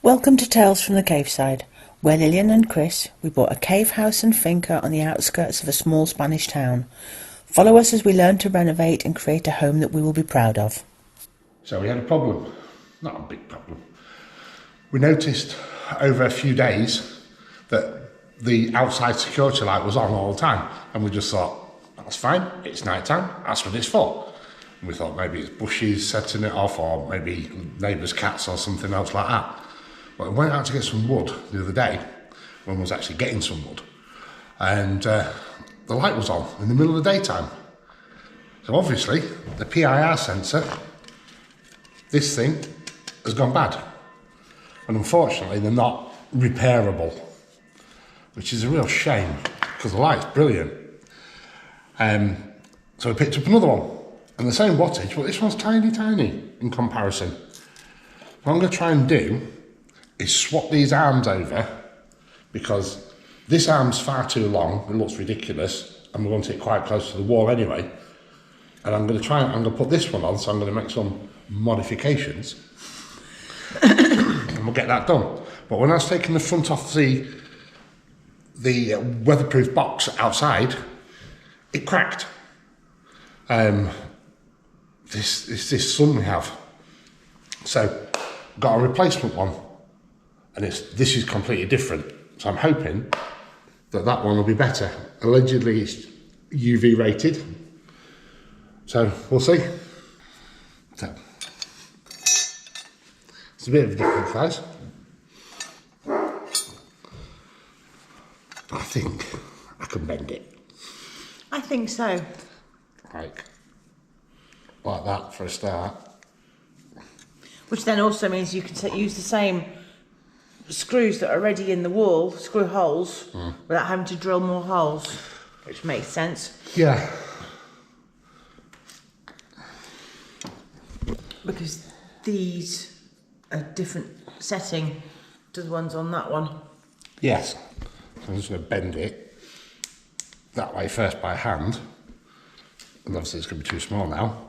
Welcome to Tales from the Caveside, where Lillian and Chris, we bought a cave house and finca on the outskirts of a small Spanish town. Follow us as we learn to renovate and create a home that we will be proud of. So we had a problem, not a big problem. We noticed over a few days that the outside security light was on all the time, and we just thought, that's fine, it's night time, that's what it's for. And we thought maybe it's bushes setting it off, or maybe neighbours' cats or something else like that. But we went out to get some wood the other day, when we was actually getting some wood, and the light was on in the middle of the daytime. So obviously, the PIR sensor, this thing, has gone bad. And unfortunately, they're not repairable, which is a real shame, because the light's brilliant. So we picked up another one, and the same wattage, but this one's tiny, tiny in comparison. What I'm going to try and do is swap these arms over, because this arm's far too long, it looks ridiculous, and we want it quite close to the wall anyway. And I'm going to put this one on, so I'm going to make some modifications, and we'll get that done. But when I was taking the front off the weatherproof box outside, it cracked. This sun we have. So, got a replacement one, and this is completely different. So I'm hoping that one will be better. Allegedly it's UV rated, so we'll see. So, it's a bit of a different size. I think I can bend it. I think so. Like that for a start. Which then also means you can use the same screws that are already in the wall, screw holes, without having to drill more holes, which makes sense. Yeah. Because these are different setting to the ones on that one. Yes. So I'm just going to bend it that way first by hand. And obviously it's going to be too small now.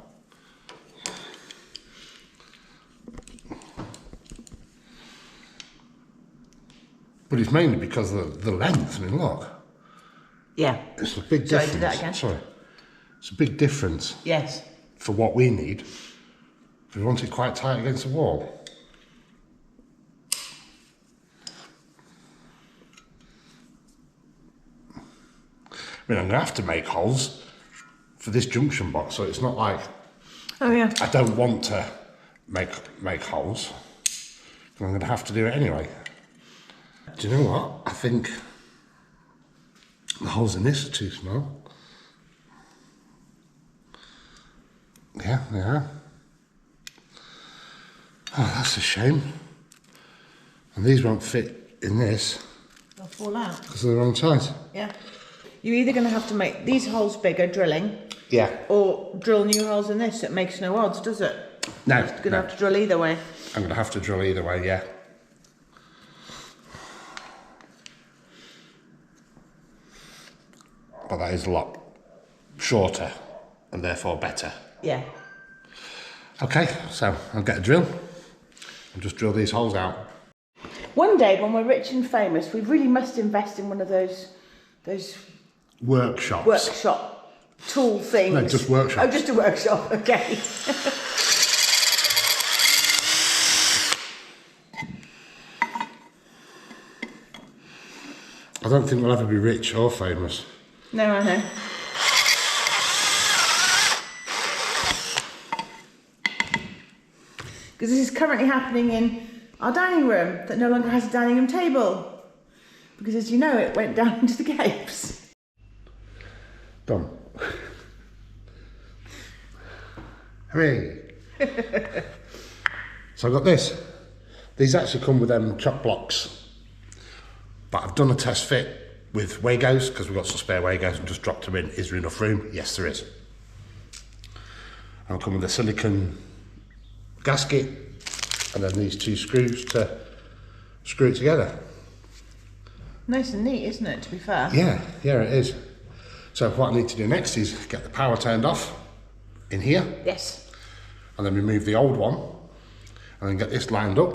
But it's mainly because of the length. I mean, look. Yeah. It's a big difference. Sorry, do that again. Sorry. It's a big difference. Yes. For what we need. We want it quite tight against the wall. I mean, I'm going to have to make holes for this junction box, so it's not like I don't want to make holes. I'm going to have to do it anyway. Do you know what? I think the holes in this are too small. Yeah, they are. Oh, that's a shame. And these won't fit in this. They'll fall out. Because they're the wrong size. Yeah. You're either going to have to make these holes bigger, drilling. Yeah. Or drill new holes in this. It makes no odds, does it? No. You're going to have to drill either way. I'm going to have to drill either way, yeah. But that is a lot shorter and therefore better. Yeah. Okay, so I'll get a drill and just drill these holes out. One day when we're rich and famous, we really must invest in one of those Workshops. workshop tool things. No, just workshops. Oh, just a workshop, okay. I don't think we'll ever be rich or famous. No, I know. Because this is currently happening in our dining room that no longer has a dining room table. Because as you know, it went down into the caves. Done. Hooray. So I've got this. These actually come with them chock blocks. But I've done a test fit with Wagos, because we've got some spare Wagos, and just dropped them in. Is there enough room? Yes, there is. I'll come with a silicone gasket, and then these two screws to screw it together. Nice and neat, isn't it, to be fair? Yeah, it is. So what I need to do next is get the power turned off in here. Yes. And then remove the old one, and then get this lined up.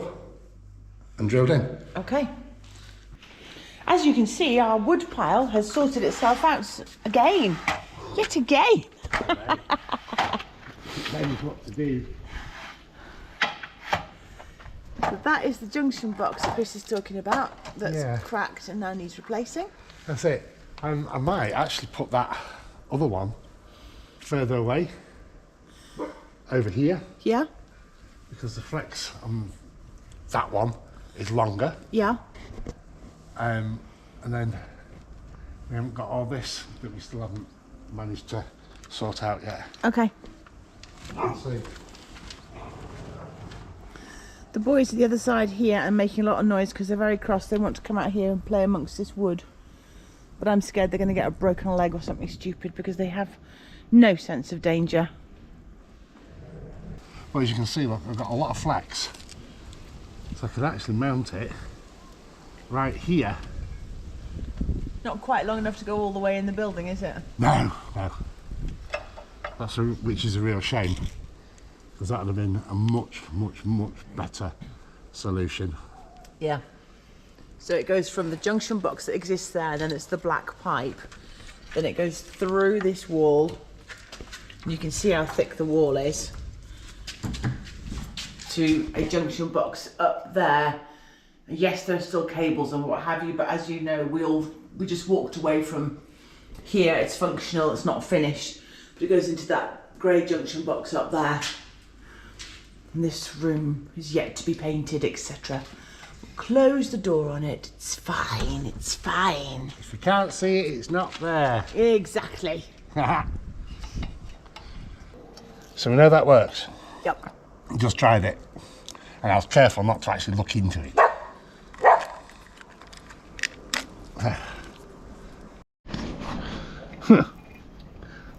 and drilled in. Okay. As you can see, our wood pile has sorted itself out again. Yet again. Knows what to do. So that is the junction box that Chris is talking about. That's cracked and now needs replacing. That's it. And I might actually put that other one further away, over here. Yeah. Because the flex on that one is longer. Yeah. And then we haven't got all this that we still haven't managed to sort out yet. Okay. We'll see. The boys at the other side here are making a lot of noise because they're very cross. They want to come out here and play amongst this wood. But I'm scared they're going to get a broken leg or something stupid because they have no sense of danger. Well, as you can see, look, I've got a lot of flex. So I could actually mount it right here. Not quite long enough to go all the way in the building, is it? No, no. Which is a real shame. Because that would have been a much better solution. Yeah. So it goes from the junction box that exists there, then it's the black pipe. Then it goes through this wall. You can see how thick the wall is. To a junction box up there. Yes, there's still cables and what have you, but as you know, we just walked away from here. It's functional, it's not finished. But it goes into that grey junction box up there. And this room is yet to be painted, etc. Close the door on it. It's fine. It's fine. If you can't see it, it's not there. Exactly. So we know that works. Yep. Just tried it. And I was careful not to actually look into it.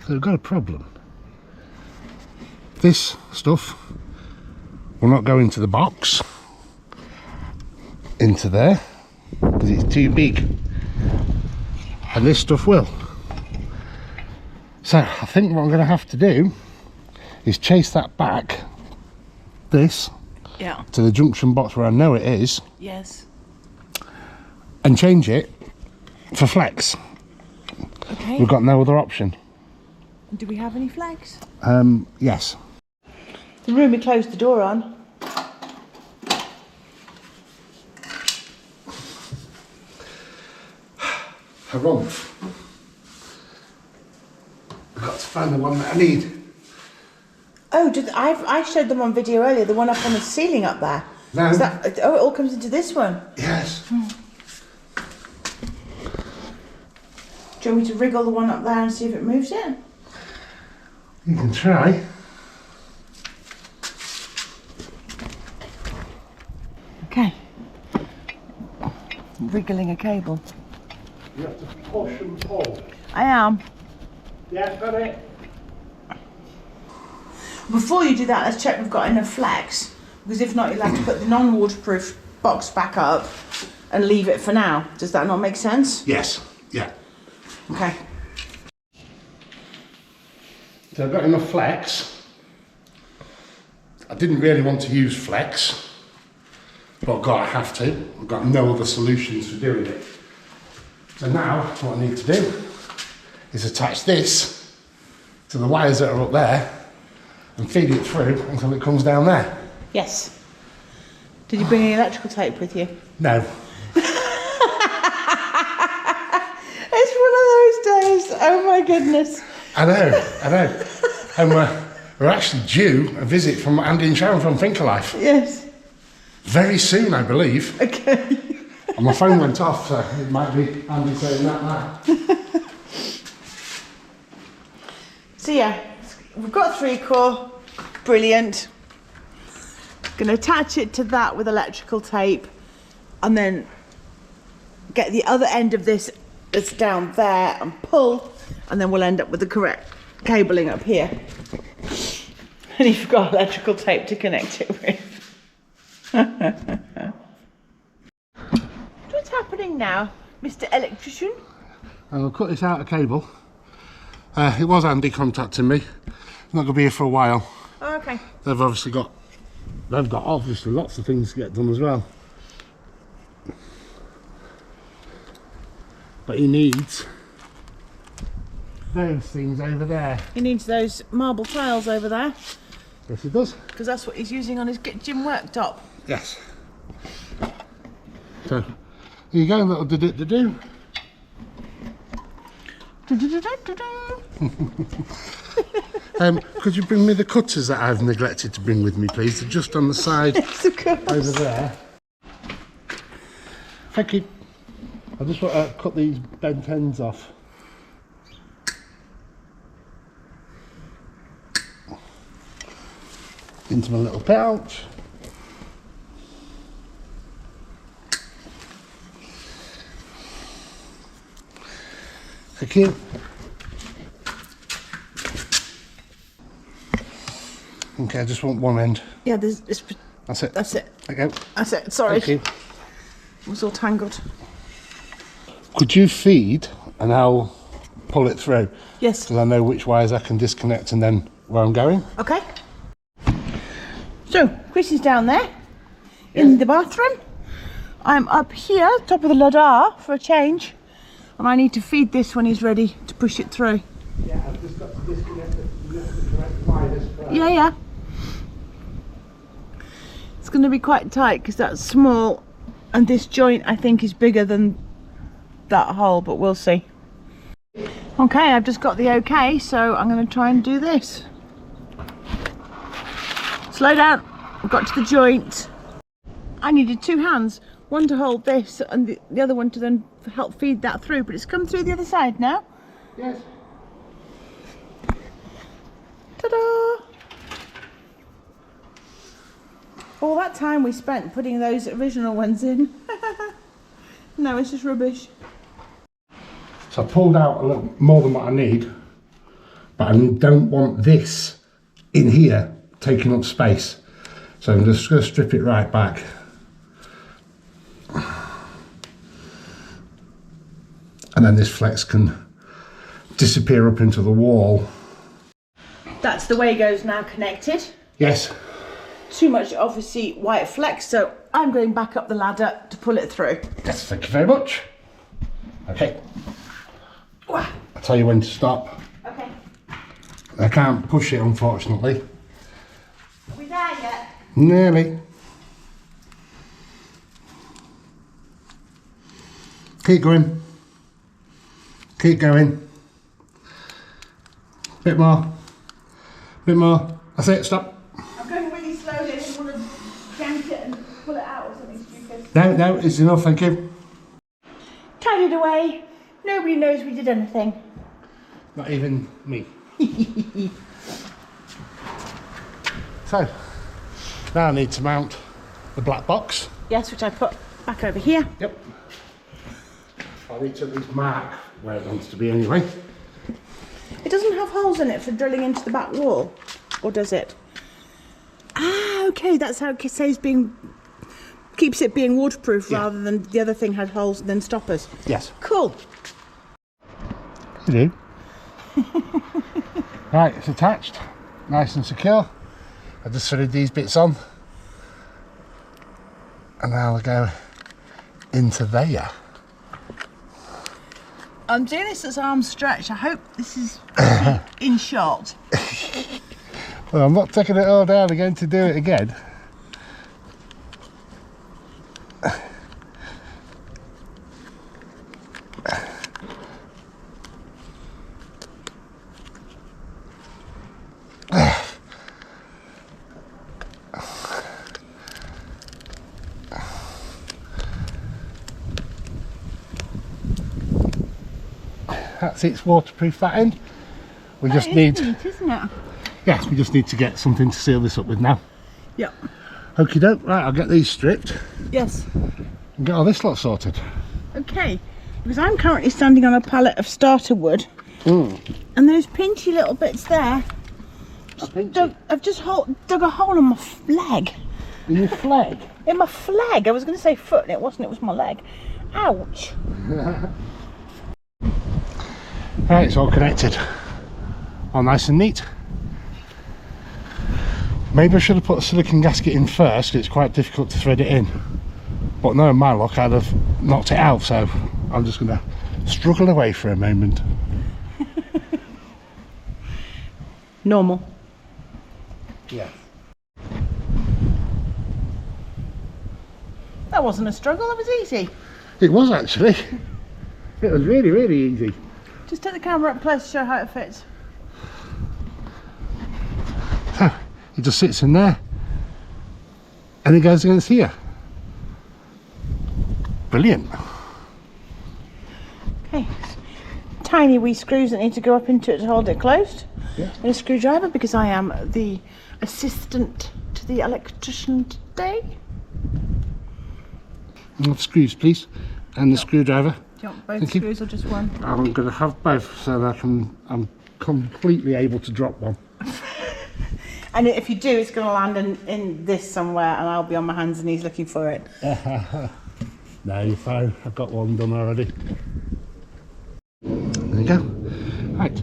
So we've got a problem. This stuff will not go into the box, into there, because it's too big. And this stuff will. So I think what I'm going to have to do is chase that back, this, to the junction box where I know it is. Yes. And change it for flex. Okay. We've got no other option. Do we have any flex? Yes. The room we closed the door on. Harumph. I've got to find the one that I need. Oh, I showed them on video earlier, the one up on the ceiling up there. No. Is that, it all comes into this one? Yes. Do you want me to wriggle the one up there and see if it moves in? You can try. Okay. Wriggling a cable. You have to push and pull. I am. Yeah, got it. Before you do that, let's check we've got enough flex. Because if not, you'll have to put the non-waterproof box back up and leave it for now. Does that not make sense? Yes. Yeah. Okay. So I've got enough flex. I didn't really want to use flex, but I have to. I've got no other solutions for doing it. So now what I need to do is attach this to the wires that are up there and feed it through until it comes down there. Yes. Did you bring any electrical tape with you? No. It's one of those days. Oh my goodness. I know. And we're actually due a visit from Andy and Sharon from Finca Life. Yes. Very soon, I believe. Okay. And my phone went off, so it might be Andy saying that now. So yeah, we've got 3-core. Brilliant. Going to attach it to that with electrical tape and then get the other end of this that's down there and pull, and then we'll end up with the correct cabling up here. And you've got electrical tape to connect it with. What's happening now, Mr. Electrician? I'll cut this out of cable. It was Andy contacting me. He's not going to be here for a while. Oh, okay. They've got obviously lots of things to get done as well. but he needs those things over there. He needs those marble tiles over there. Yes, he does. Because that's what he's using on his kitchen worktop. Yes. So, here you go, little do-do-do-do. Could you bring me the cutters that I've neglected to bring with me, please? They're just on the side. Yes, of course. Over there. Thank you. I just want to cut these bent ends off. Into my little pouch. Thank you. Okay, I just want one end. Yeah, that's it. That's it. Okay. That's it. Sorry. Thank you. It was all tangled. Could you feed and I'll pull it through? Yes. So I know which wires I can disconnect and then where I'm going. Okay. So, Chris is down there in the bathroom. I'm up here, top of the ladder for a change. And I need to feed this when he's ready to push it through. Yeah, I've just got to disconnect the correct wires first. Yeah. It's going to be quite tight because that's small and this joint I think is bigger than that hole, but we'll see. Okay, I've just got the okay, so I'm going to try and do this. Slow down. I've got to the joint. I needed two hands, one to hold this and the other one to then help feed that through, but it's come through the other side now. Yes. Ta-da! All that time we spent putting those original ones in. No, it's just rubbish. So I pulled out a little more than what I need, but I don't want this in here taking up space. So I'm just going to strip it right back. And then this flex can disappear up into the wall. That's the way it goes now, connected. Yes. Too much obviously white flex, so I'm going back up the ladder to pull it through. Yes, thank you very much. Okay. Wah. I'll tell you when to stop. Okay. I can't push it, unfortunately. Are we there yet? Nearly. Keep going. Keep going. Bit more. Bit more. That's it, stop. I'm going really slowly, I didn't want to yank it and pull it out or something stupid. No, it's enough, thank you. Tidied away. Nobody knows we did anything. Not even me. So, now I need to mount the black box. Yes, which I put back over here. Yep. I need to at least mark where it wants to be anyway. It doesn't have holes in it for drilling into the back wall, or does it? Ah, okay, that's how it says keeps it being waterproof, yeah, rather than the other thing had holes and then stoppers. Yes. Cool. You do. Right, it's attached, nice and secure. I just threaded these bits on, and now I'll go into there. I'm doing this as arm stretch. I hope this is in shot. Well, I'm not taking it all down again to do it again. That's its waterproof, that end. We just need, neat, isn't it? yes, we just need to get something to seal this up with now. Yep. Okie doke, right, I'll get these stripped Yes. and get all this lot sorted. Okay, because I'm currently standing on a pallet of starter wood, and those pinchy little bits there. I've just dug a hole in my leg. In your flag? In my flag. I was going to say foot, and it wasn't. It was my leg. Ouch. Right, it's all connected. All nice and neat. Maybe I should have put a silicone gasket in first, it's quite difficult to thread it in. But knowing my luck, I'd have knocked it out, so I'm just going to struggle away for a moment. Normal. Yeah. That wasn't a struggle, it was easy. It was actually. It was really, really easy. Just take the camera up close to show how it fits. So, he just sits in there and it goes against here. Brilliant. Okay. Tiny wee screws that need to go up into it to hold it closed. Yeah. And a screwdriver because I am the assistant to the electrician today. Screws, please, and the screwdriver. Do you want both Thank you. screws or just one? I'm going to have both so that I'm completely able to drop one. And if you do, it's going to land in this somewhere and I'll be on my hands and knees looking for it. No, you're fine. I've got one done already. There you go. Right.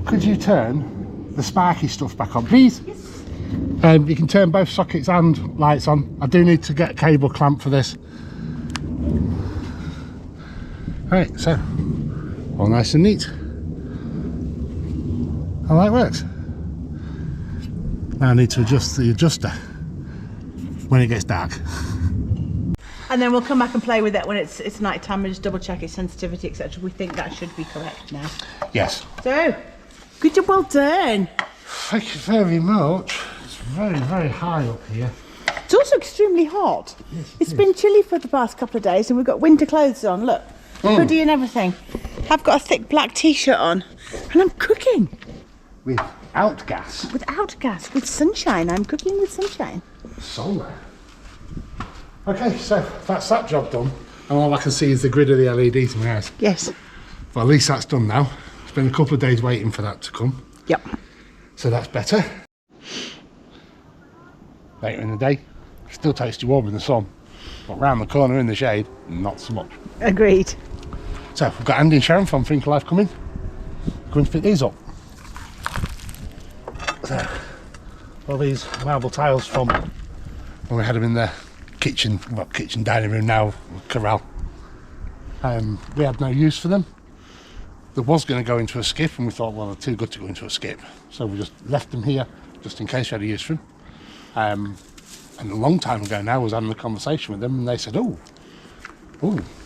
Could you turn the sparky stuff back on, please? Yes. You can turn both sockets and lights on. I do need to get a cable clamp for this. Right, so all nice and neat. How that works. Now I need to adjust the adjuster when it gets dark. And then we'll come back and play with it when it's night time and just double check its sensitivity, etc. We think that should be correct now. Yes. So, good job, well done. Thank you very much. It's very, very high up here. It's also extremely hot. Yes, It's been chilly for the past couple of days and we've got winter clothes on. Look, hoodie and everything. I've got a thick black t-shirt on and I'm cooking. Without gas. Without gas, with sunshine. I'm cooking with sunshine. Solar. Okay, so that's that job done. And all I can see is the grid of the LEDs in my house. Yes. But at least that's done now. It's been a couple of days waiting for that to come. Yep. So that's better. Later in the day, still toasty warm in the sun. But round the corner in the shade, not so much. Agreed. So we've got Andy and Sharon from Finca Life coming. Going to fit these up. So, all these marble tiles from when we had them in the kitchen, well, kitchen dining room now, corral. We had no use for them. There was going to go into a skip and we thought, well, they're too good to go into a skip. So we just left them here just in case we had a use for them. And a long time ago now I was having a conversation with them and they said, oh,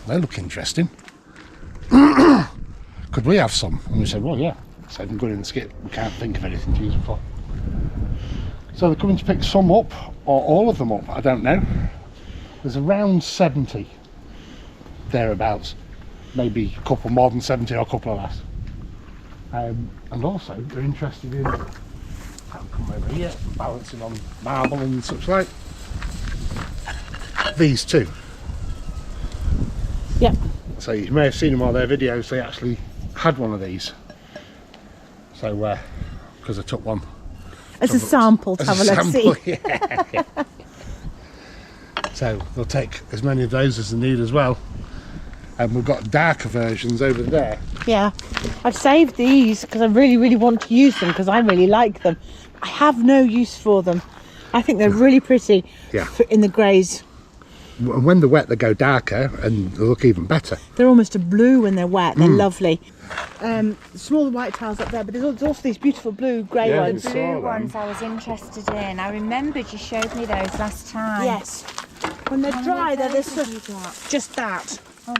they look interesting. Could we have some? And we said, well, yeah. So I'm going in the skip. We can't think of anything to use them for. So they're coming to pick some up, or all of them up, I don't know. There's around 70 thereabouts. Maybe a couple more than 70 or a couple of less. And also they're interested in, I'll come over here, balancing on marble and such like. These two. Yep. So you may have seen in one of their videos, they actually had one of these. So, because I took one. As a sample to have a look see. Yeah. So they'll take as many of those as they need as well. And we've got darker versions over there. Yeah, I've saved these because I really, really want to use them because I really like them. I have no use for them. I think they're really pretty in the greys. When they're wet, they go darker and they look even better. They're almost a blue when they're wet. They're lovely. Smaller white tiles up there, but there's also these beautiful blue grey ones. The blue ones I was interested in. I remembered you showed me those last time. Yes. When they're dry, they're this sort of just that. Oh,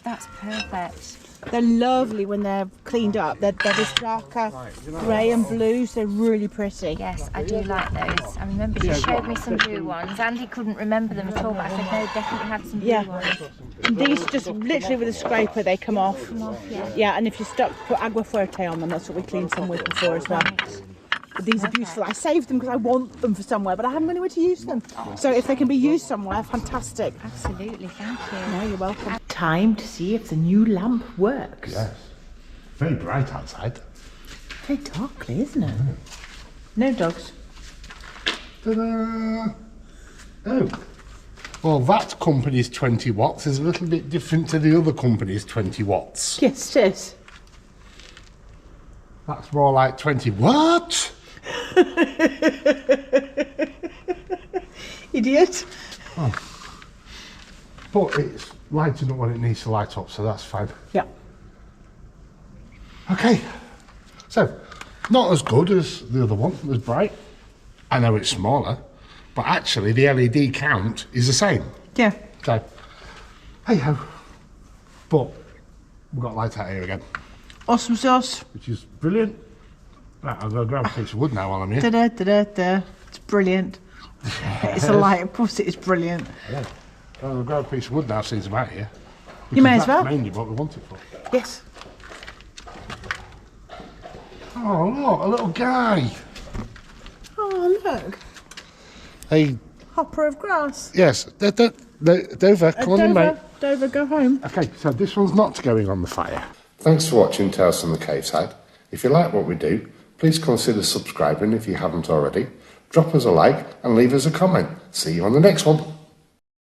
that's perfect. They're lovely when they're cleaned up. They're this darker grey and blue, so really pretty. Yes, I do like those. I remember you showed me some blue ones. Andy couldn't remember them at all, but I said no, definitely had some blue ones. And these just literally with a scraper they come off. Yeah, and if you're stuck, put agua fuerte on them. That's what we cleaned some with before as well. But these are beautiful. I saved them because I want them for somewhere, but I haven't got anywhere to use them. So if they can be used somewhere, fantastic. Absolutely, thank you. No, you're welcome. Time to see if the new lamp works. Yes. Very bright outside. Very darkly, isn't it? No dogs. Ta-da! Oh. Well, that company's 20 watts is a little bit different to the other company's 20 watts. Yes, it is. That's more like 20 what? Idiot. Oh. But it's lighting up when it needs to light up, so that's fine. Yeah. Okay, so not as good as the other one, as bright. I know it's smaller, but actually the LED count is the same. Yeah. So, hey ho. But we've got light out here again, Awesome sauce. which is brilliant. Right, I'll go grab a piece of wood now while I'm here. Da-da-da-da-da. It's brilliant. It's a light, of course it is brilliant. Yeah. I'll grab a piece of wood now since I'm out here. You may because as well. that's mainly what we want it for. Yes. Oh look, a little guy. Oh, look. Hey, Hopper of grass. yes, Dover, come on in, mate. Dover, go home. Okay, so this one's not going on the fire. Thanks for watching Tales from the Cave Side. If you like what we do, please consider subscribing if you haven't already. Drop us a like and leave us a comment. See you on the next one.